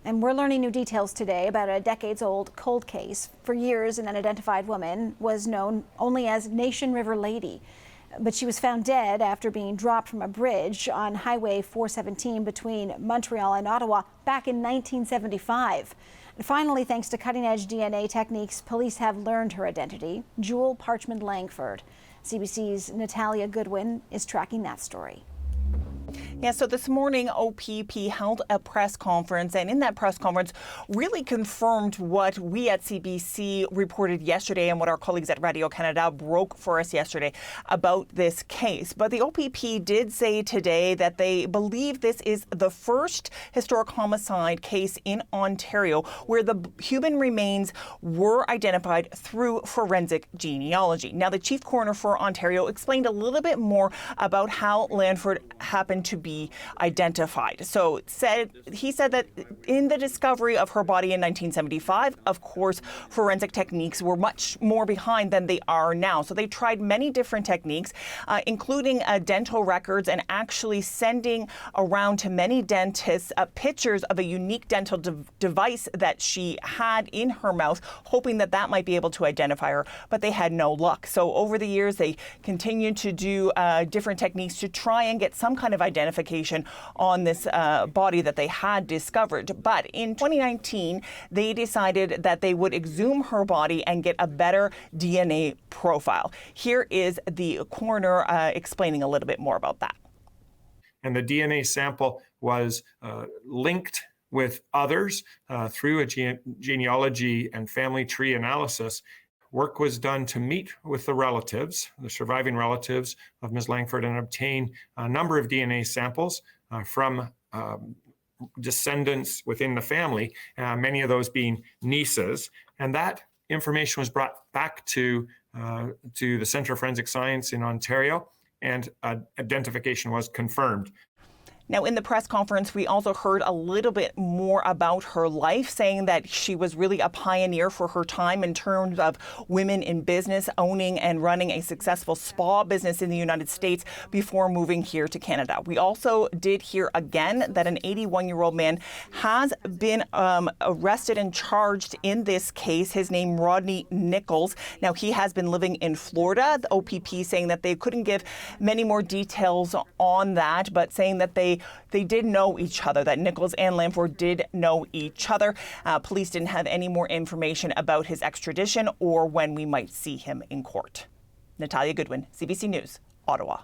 And we're learning new details today about a decades-old cold case. For years, an unidentified woman was known only as Nation River Lady, but she was found dead after being dropped from a bridge on Highway 417 between Montreal and Ottawa back in 1975. And finally, thanks to cutting-edge DNA techniques, police have learned her identity, Jewel Parchment Langford. CBC's Natalia Goodwin is tracking that story. Yeah, so this morning, OPP held a press conference, and in that press conference really confirmed what we at CBC reported yesterday and what our colleagues at Radio Canada broke for us yesterday about this case. But the OPP did say today that they believe this is the first historic homicide case in Ontario where the human remains were identified through forensic genealogy. Now, the chief coroner for Ontario explained a little bit more about how Langford happened to be identified. So he said that in the discovery of her body in 1975, of course, forensic techniques were much more behind than they are now. So they tried many different techniques, including dental records and actually sending around to many dentists pictures of a unique dental device that she had in her mouth, hoping that that might be able to identify her, but they had no luck. So over the years, they continued to do different techniques to try and get some kind of identification on this body that they had discovered. But in 2019, they decided that they would exhume her body and get a better DNA profile. Here is the coroner explaining a little bit more about that. And the DNA sample was linked with others through a genealogy and family tree analysis. Work was done to meet with the relatives, the surviving relatives of Ms. Langford, and obtain a number of DNA samples from descendants within the family, many of those being nieces. And that information was brought back to the Centre of Forensic Science in Ontario, and identification was confirmed. Now, in the press conference, we also heard a little bit more about her life, saying that she was really a pioneer for her time in terms of women in business, owning and running a successful spa business in the United States before moving here to Canada. We also did hear again that an 81-year-old man has been arrested and charged in this case. His name, Rodney Nichols. Now, he has been living in Florida. The OPP saying that they couldn't give many more details on that, but saying that they did know each other, that Nichols and Langford did know each other. Police didn't have any more information about his extradition or when we might see him in court. Natalia Goodwin, CBC News, Ottawa.